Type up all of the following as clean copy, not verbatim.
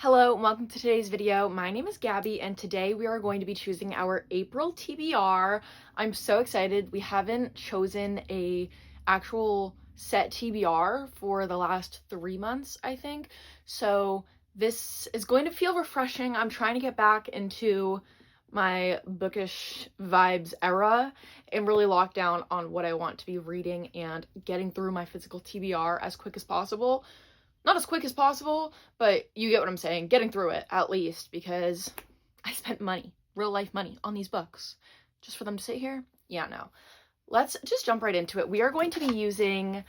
Hello and welcome to today's video. My name is Gabby and today we are going to be choosing our April TBR. I'm so excited. We haven't chosen a actual set TBR for the last 3 months, I think. So this is going to feel refreshing. I'm trying to get back into my bookish vibes era and really lock down on what I want to be reading and getting through my physical TBR as quick as possible. Not as quick as possible, but you get what I'm saying. Getting through it, at least, because I spent money, real life money, on these books. Just for them to sit here? Yeah, no. Let's just jump right into it. We are going to be using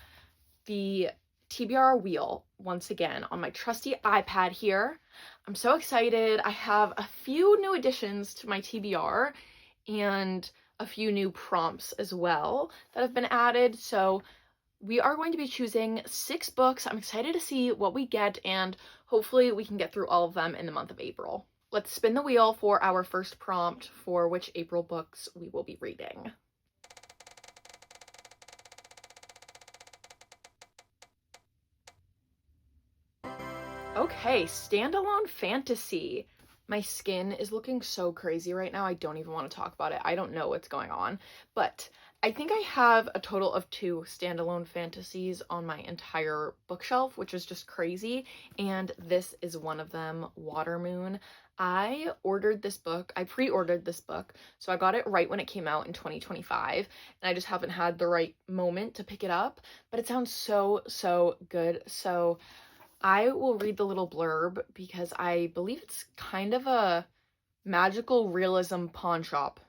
the TBR wheel once again on my trusty iPad here. I'm so excited. I have a few new additions to my TBR and a few new prompts as well that have been added. So we are going to be choosing 6 books. I'm excited to see what we get, and hopefully we can get through all of them in the month of April. Let's spin the wheel for our first prompt for which April books we will be reading. Okay, standalone fantasy. My skin is looking so crazy right now. I don't even want to talk about it. I don't know what's going on, but I think I have a total of 2 standalone fantasies on my entire bookshelf, which is just crazy, and this is one of them, Watermoon. I ordered this book, I pre-ordered this book, so I got it right when it came out in 2025, and I just haven't had the right moment to pick it up, but it sounds so good. So I will read the little blurb because I believe it's kind of a magical realism pawn shop,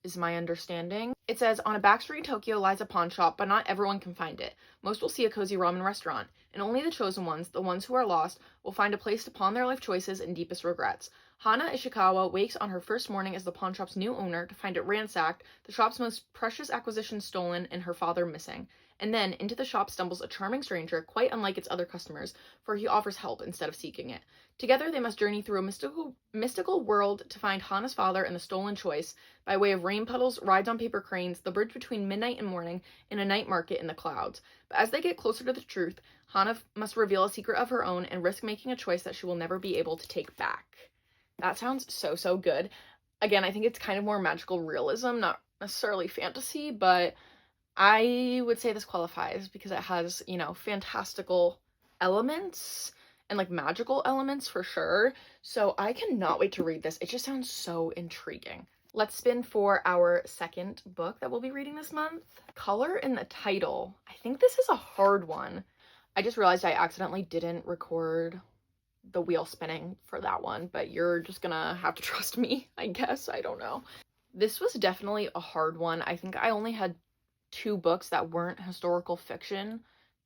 is my understanding. It says, on a back street in Tokyo lies a pawn shop, but not everyone can find it. Most will see a cozy ramen restaurant, and only the chosen ones, the ones who are lost, will find a place to pawn their life choices and deepest regrets. Hana Ishikawa wakes on her first morning as the pawn shop's new owner to find it ransacked, the shop's most precious acquisition stolen, and her father missing. And then into the shop stumbles a charming stranger, quite unlike its other customers, for he offers help instead of seeking it. Together they must journey through a mystical world to find Hana's father and the stolen choice, by way of rain puddles, rides on paper cranes, the bridge between midnight and morning, and a night market in the clouds. But as they get closer to the truth, Hana must reveal a secret of her own and risk making a choice that she will never be able to take back. That sounds so good. Again, I think it's kind of more magical realism, not necessarily fantasy, but I would say this qualifies because it has, fantastical elements and like magical elements for sure. So I cannot wait to read this. It just sounds so intriguing. Let's spin for our second book that we'll be reading this month. Color in the title. I think this is a hard one. I just realized I accidentally didn't record the wheel spinning for that one, but you're just gonna have to trust me, I guess. I don't know. This was definitely a hard one. I think I only had 2 books that weren't historical fiction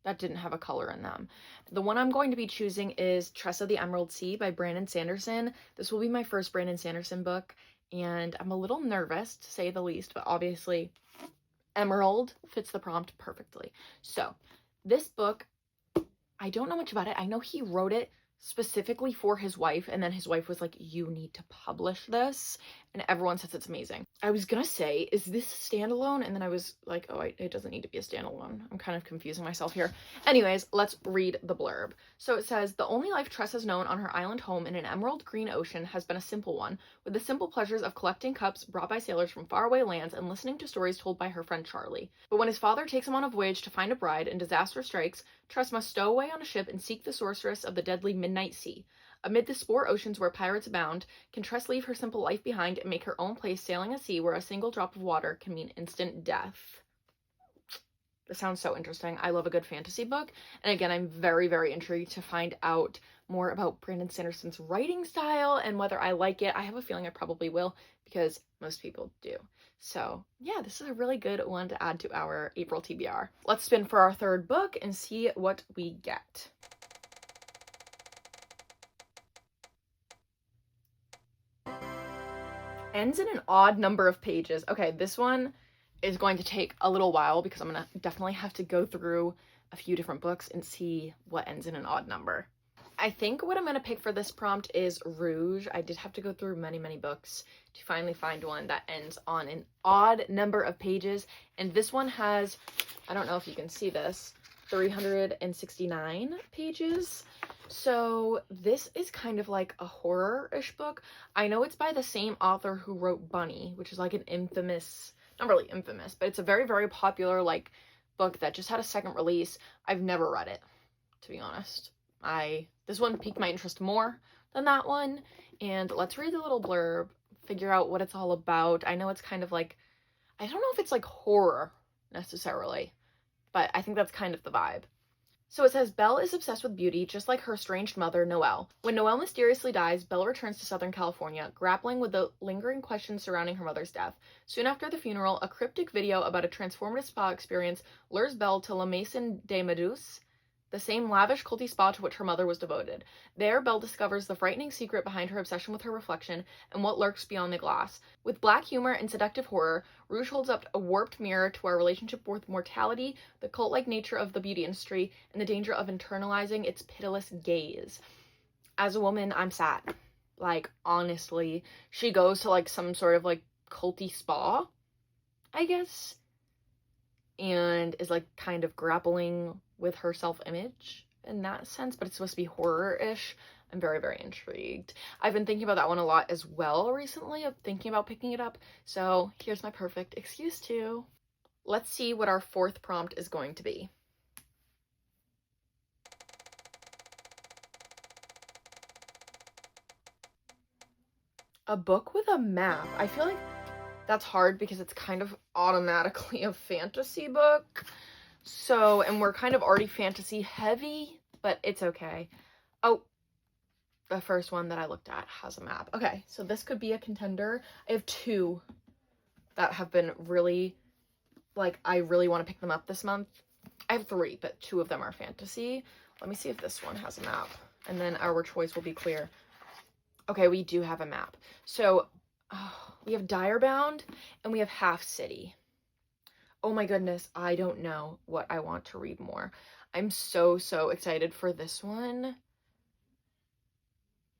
that didn't have a color in them. The one I'm going to be choosing is Tressa the Emerald Sea by Brandon Sanderson. This will be my first Brandon Sanderson book, and I'm a little nervous to say the least, but obviously Emerald fits the prompt perfectly. So this book, I don't know much about it. I know he wrote it specifically for his wife, and then his wife was like, you need to publish this, and everyone says it's amazing. I was gonna say, is this standalone? And then I was like, oh, it doesn't need to be a standalone. I'm kind of confusing myself here. Anyways, let's read the blurb. So it says, the only life Tress has known on her island home in an emerald green ocean has been a simple one, with the simple pleasures of collecting cups brought by sailors from faraway lands and listening to stories told by her friend Charlie. But when his father takes him on a voyage to find a bride and disaster strikes, Tress must stow away on a ship and seek the sorceress of the deadly Midnight Sea. Amid the spore oceans where pirates abound, can Tress leave her simple life behind and make her own place sailing a sea where a single drop of water can mean instant death? This sounds so interesting. I love a good fantasy book. And again, I'm very intrigued to find out more about Brandon Sanderson's writing style and whether I like it. I have a feeling I probably will because most people do. So yeah, this is a really good one to add to our April TBR. Let's spin for our third book and see what we get. Ends in an odd number of pages. Okay, this one is going to take a little while because I'm gonna definitely have to go through a few different books and see what ends in an odd number. I think what I'm gonna pick for this prompt is Rouge. I did have to go through many books to finally find one that ends on an odd number of pages, and this one has, I don't know if you can see this, 369 pages. So this is kind of like a horror-ish book. I know it's by the same author who wrote Bunny, which is like an infamous, not really infamous, but it's a very, very popular like book that just had a second release. I've never read it, to be honest. This one piqued my interest more than that one, and let's read the little blurb, figure out what it's all about. I know it's kind of like, I don't know if it's like horror necessarily, but I think that's kind of the vibe. So it says, Belle is obsessed with beauty, just like her estranged mother, Noelle. When Noelle mysteriously dies, Belle returns to Southern California, grappling with the lingering questions surrounding her mother's death. Soon after the funeral, a cryptic video about a transformative spa experience lures Belle to La Maison des Meduses, the same lavish, culty spa to which her mother was devoted. There, Belle discovers the frightening secret behind her obsession with her reflection and what lurks beyond the glass. With black humor and seductive horror, Rouge holds up a warped mirror to our relationship with mortality, the cult-like nature of the beauty industry, and the danger of internalizing its pitiless gaze. As a woman, I'm sad. Like, honestly, she goes to like some sort of like culty spa, I guess, and is like kind of grappling with her self-image in that sense, but it's supposed to be horror-ish. I'm very, very intrigued. I've been thinking about that one a lot as well recently, of thinking about picking it up, so here's my perfect excuse to. Let's see what our fourth prompt is going to be. A book with a map. I feel like that's hard because it's kind of automatically a fantasy book. So, and we're kind of already fantasy heavy, but it's okay. Oh, the first one that I looked at has a map. Okay, so this could be a contender. I have two that have been really, like, I really want to pick them up this month. I have three, but two of them are fantasy. Let me see if this one has a map, and then our choice will be clear. Okay, we do have a map. So, we have Direbound, and we have Half City. Oh my goodness, I don't know what I want to read more. I'm so, so excited for this one.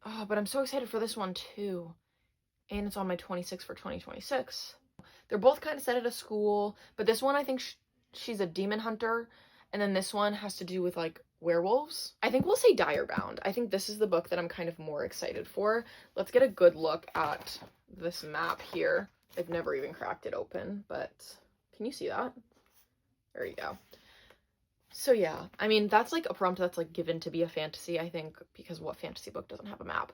Oh, but I'm so excited for this one too. And it's on my 26 for 2026. They're both kind of set at a school, but this one I think she's a demon hunter, and then this one has to do with like werewolves. I think we'll say Direbound. I think this is the book that I'm kind of more excited for. Let's get a good look at this map here. I've never even cracked it open, but can you see that? There you go. So yeah, I mean, that's like a prompt that's like given to be a fantasy, I think, because what fantasy book doesn't have a map?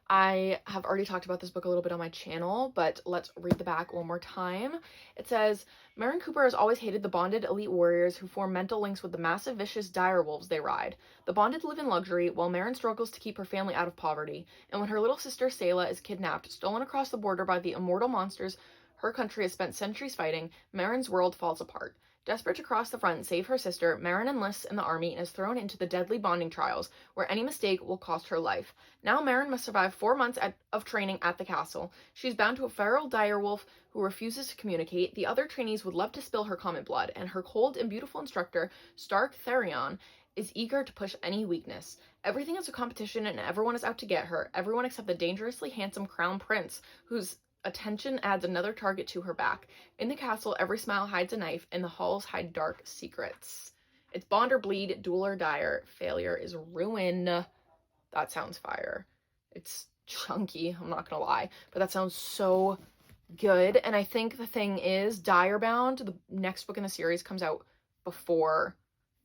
I have already talked about this book a little bit on my channel, but let's read the back one more time. It says, Marin Cooper has always hated the bonded elite warriors who form mental links with the massive, vicious dire wolves they ride. The bonded live in luxury, while Marin struggles to keep her family out of poverty, and when her little sister Sayla is kidnapped, stolen across the border by the immortal monsters her country has spent centuries fighting, Marin's world falls apart. Desperate to cross the front and save her sister, Marin enlists in the army and is thrown into the deadly bonding trials, where any mistake will cost her life. Now Marin must survive 4 months of training at the castle. She's bound to a feral direwolf who refuses to communicate. The other trainees would love to spill her common blood, and her cold and beautiful instructor, Stark Therion, is eager to push any weakness. Everything is a competition and everyone is out to get her, everyone except the dangerously handsome crown prince, whose attention adds another target to her back. In the castle, every smile hides a knife, and the halls hide dark secrets. It's bond or bleed, duel or dire. Failure is ruin. That sounds fire. It's chunky, I'm not gonna lie, but that sounds so good. And I think the thing is, Direbound, the next book in the series, comes out before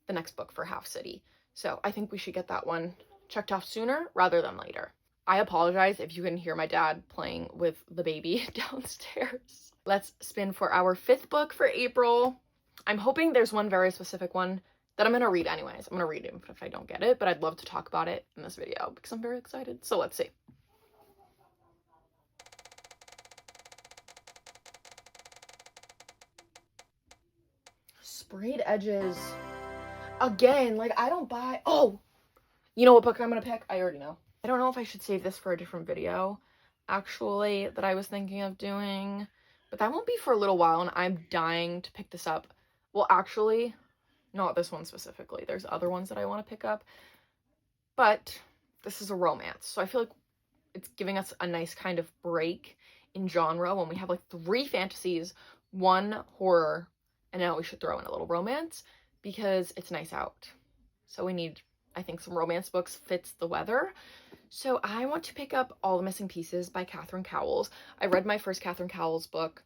the next book for Half City. So I think we should get that one checked off sooner rather than later. I apologize if you can hear my dad playing with the baby downstairs. Let's spin for our fifth book for April. I'm hoping there's one very specific one that I'm going to read anyways. I'm going to read it if I don't get it, but I'd love to talk about it in this video because I'm very excited. So let's see. Sprayed edges. Again, like I don't buy... Oh! You know what book I'm going to pick? I already know. I don't know if I should save this for a different video, actually, that I was thinking of doing, but that won't be for a little while, and I'm dying to pick this up. Well, actually, not this one specifically. There's other ones that I want to pick up, but this is a romance, so I feel like it's giving us a nice kind of break in genre when we have like 3 fantasies, 1 horror, and now we should throw in a little romance, because it's nice out. So we need, I think, some romance books fits the weather. So I want to pick up All the Missing Pieces by Catherine Cowles. I read my first Catherine Cowles book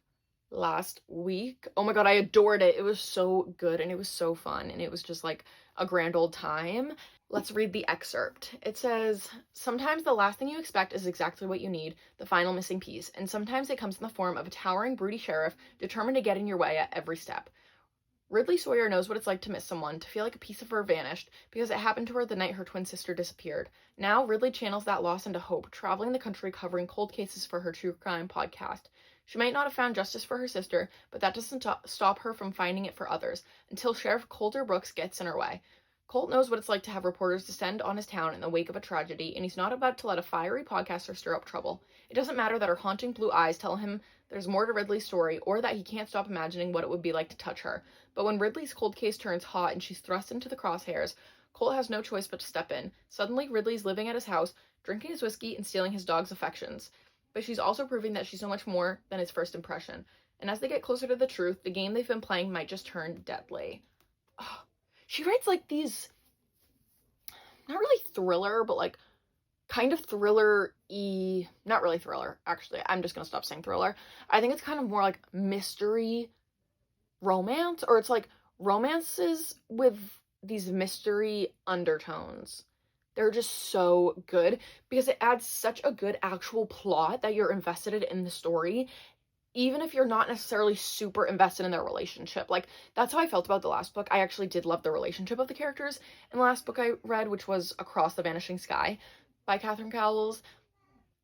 last week. Oh my god, I adored it. It was so good and it was so fun and it was just like a grand old time. Let's read the excerpt. It says, "Sometimes the last thing you expect is exactly what you need, the final missing piece, and sometimes it comes in the form of a towering, broody sheriff determined to get in your way at every step. Ridley Sawyer knows what it's like to miss someone, to feel like a piece of her vanished, because it happened to her the night her twin sister disappeared. Now, Ridley channels that loss into hope, traveling the country covering cold cases for her true crime podcast. She might not have found justice for her sister, but that doesn't stop her from finding it for others, until Sheriff Coulter Brooks gets in her way. Colt knows what it's like to have reporters descend on his town in the wake of a tragedy, and he's not about to let a fiery podcaster stir up trouble. It doesn't matter that her haunting blue eyes tell him there's more to Ridley's story, or that he can't stop imagining what it would be like to touch her. But when Ridley's cold case turns hot and she's thrust into the crosshairs, Colt has no choice but to step in. Suddenly, Ridley's living at his house, drinking his whiskey and stealing his dog's affections. But she's also proving that she's so much more than his first impression. And as they get closer to the truth, the game they've been playing might just turn deadly." Oh, she writes like these, not really thriller, but like kind of thriller-y, not really thriller, actually. I'm just gonna stop saying thriller. I think it's kind of more like mystery romance, or it's like romances with these mystery undertones. They're just so good because it adds such a good actual plot that you're invested in the story, even if you're not necessarily super invested in their relationship. Like, that's how I felt about the last book. I actually did love the relationship of the characters in the last book I read, which was Across the Vanishing Sky by Catherine Cowles.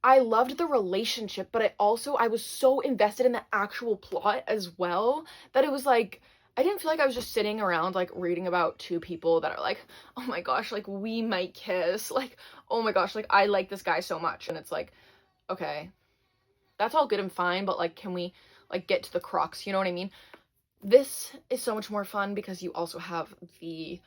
I loved the relationship, but I was so invested in the actual plot as well that it was like, I didn't feel like I was just sitting around like reading about two people that are like, oh my gosh, like we might kiss. Like, oh my gosh, like I like this guy so much. And it's like, okay, that's all good and fine, but like, can we like get to the crux? You know what I mean? This is so much more fun because you also have the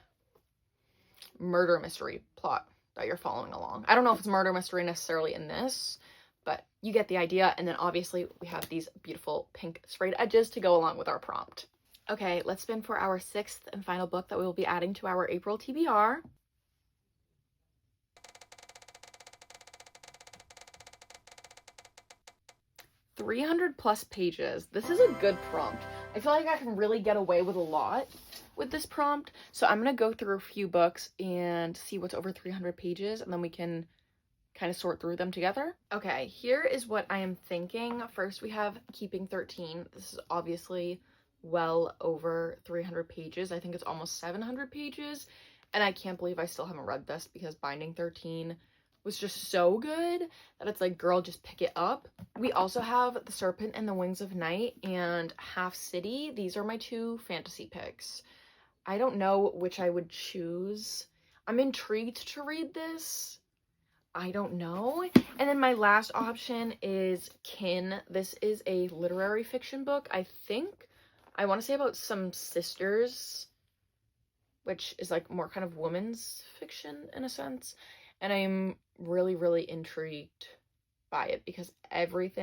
murder mystery plot that you're following along. I don't know if it's murder mystery necessarily in this, but you get the idea. And then obviously we have these beautiful pink sprayed edges to go along with our prompt. Okay, let's spin for our sixth and final book that we will be adding to our April TBR. 300 plus pages. This is a good prompt. I feel like I can really get away with a lot with this prompt. So I'm going to go through a few books and see what's over 300 pages, and then we can kind of sort through them together. Okay, here is what I am thinking. First, we have Keeping 13. This is obviously well over 300 pages. I think it's almost 700 pages, and I can't believe I still haven't read this because Binding 13 was just so good that it's like, girl, just pick it up. We also have The Serpent and the Wings of Night and Half City. These are my two fantasy picks. I don't know which I would choose. I'm intrigued to read this. I don't know. And then my last option is Kin. This is a literary fiction book. I want to say about some sisters, which is like more kind of women's fiction in a sense. And I'm really, really intrigued by it because every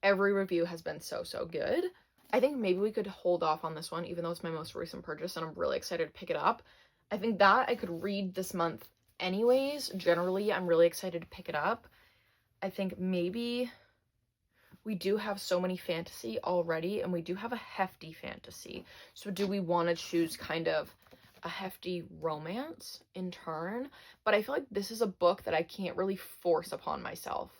review has been so, so good. I think maybe we could hold off on this one, even though it's my most recent purchase and I'm really excited to pick it up. I think that I could read this month anyways. Generally, I'm really excited to pick it up. I think maybe we do have so many fantasy already, and we do have a hefty fantasy. So do we want to choose kind of a hefty romance in turn? But I feel like this is a book that I can't really force upon myself.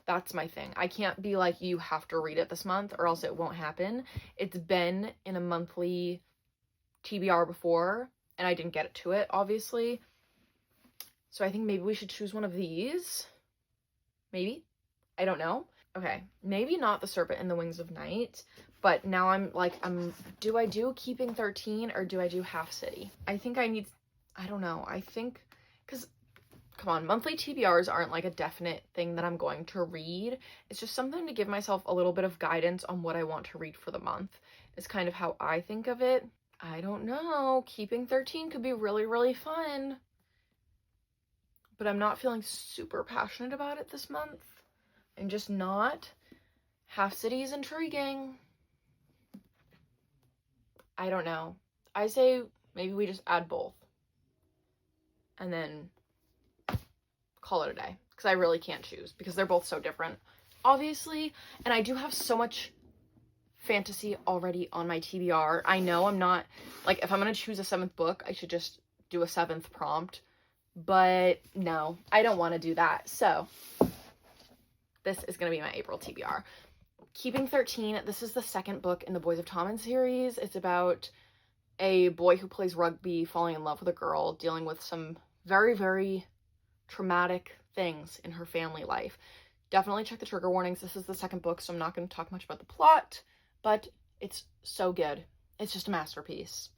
That's my thing. I can't be like, you have to read it this month or else it won't happen. It's been in a monthly TBR before and I didn't get to it, obviously. So I think maybe we should choose one of these. Maybe. I don't know. Okay, maybe not The Serpent and the Wings of Night, but now I'm like, do I do Keeping 13 or do I do Half City? I think I don't know. I think, because, come on, monthly TBRs aren't like a definite thing that I'm going to read. It's just something to give myself a little bit of guidance on what I want to read for the month. It's kind of how I think of it. I don't know. Keeping 13 could be really, really fun, but I'm not feeling super passionate about it this month. I'm just not. Half City is intriguing. I don't know. I say Maybe we just add both and then call it a day, because I really can't choose because they're both so different, obviously. And I do have so much fantasy already on my TBR. I know I'm not, like, if I'm gonna choose a 7th book, I should just do a 7th prompt, but no, I don't want to do that. So this is gonna be my April TBR. Keeping 13, this is the 2nd book in the Boys of Tommen series. It's about a boy who plays rugby falling in love with a girl, dealing with some very, very traumatic things in her family life. Definitely check the trigger warnings. This is the 2nd book, so I'm not going to talk much about the plot, but it's so good. It's just a masterpiece.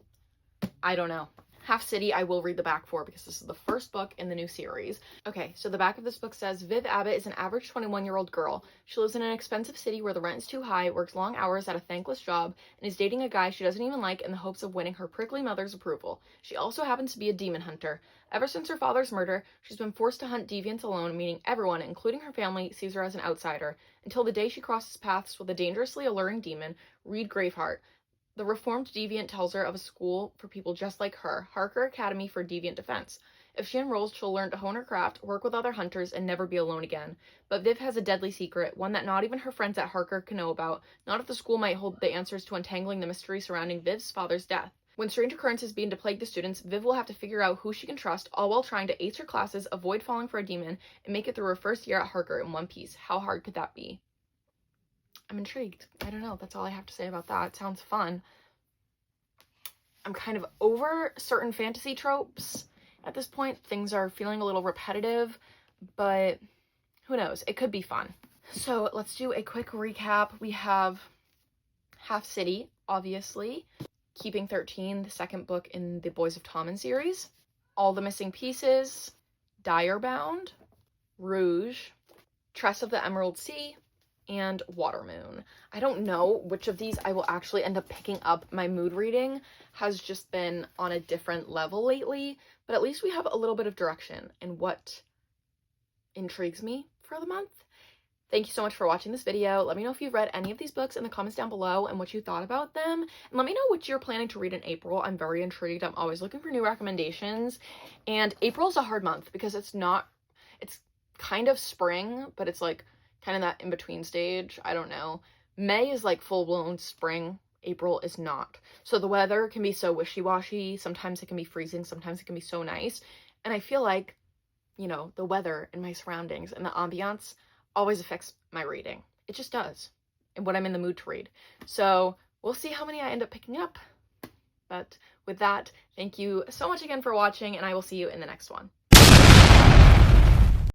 I don't know. Half City I will read the back for because this is the 1st book in the new series. Okay, so the back of this book says, Viv Abbott is an average 21-year-old girl. She lives in an expensive city where the rent is too high, works long hours at a thankless job, and is dating a guy she doesn't even like in the hopes of winning her prickly mother's approval. She also happens to be a demon hunter. Ever since her father's murder, she's been forced to hunt deviants alone, meaning everyone, including her family, sees her as an outsider, until the day she crosses paths with a dangerously alluring demon, Reed Graveheart. The reformed deviant tells her of a school for people just like her, Harker Academy for Deviant Defense. If she enrolls, she'll learn to hone her craft, work with other hunters, and never be alone again. But Viv has a deadly secret, one that not even her friends at Harker can know about, not if the school might hold the answers to untangling the mystery surrounding Viv's father's death. When strange occurrences begin to plague the students, Viv will have to figure out who she can trust, all while trying to ace her classes, avoid falling for a demon, and make it through her first year at Harker in one piece. How hard could that be? I'm intrigued. I don't know. That's all I have to say about that. It sounds fun. I'm kind of over certain fantasy tropes at this point. Things are feeling a little repetitive, but who knows? It could be fun. So let's do a quick recap. We have Half City, obviously. Keeping 13, the 2nd book in the Boys of Tommen series. All the Missing Pieces. Direbound. Rouge. Tress of the Emerald Sea. And Watermoon. I don't know which of these I will actually end up picking up. My mood reading has just been on a different level lately, but at least we have a little bit of direction in what intrigues me for the month. Thank you so much for watching this video. Let me know if you've read any of these books in the comments down below and what you thought about them. And let me know what you're planning to read in April. I'm very intrigued. I'm always looking for new recommendations. And April is a hard month because it's kind of spring, but it's like kind of that in-between stage. I don't know. May is like full-blown spring. April is not. So the weather can be so wishy-washy. Sometimes it can be freezing. Sometimes it can be so nice. And I feel like, you know, the weather and my surroundings and the ambiance always affects my reading. It just does. And what I'm in the mood to read. So we'll see how many I end up picking up. But with that, thank you so much again for watching, and I will see you in the next one.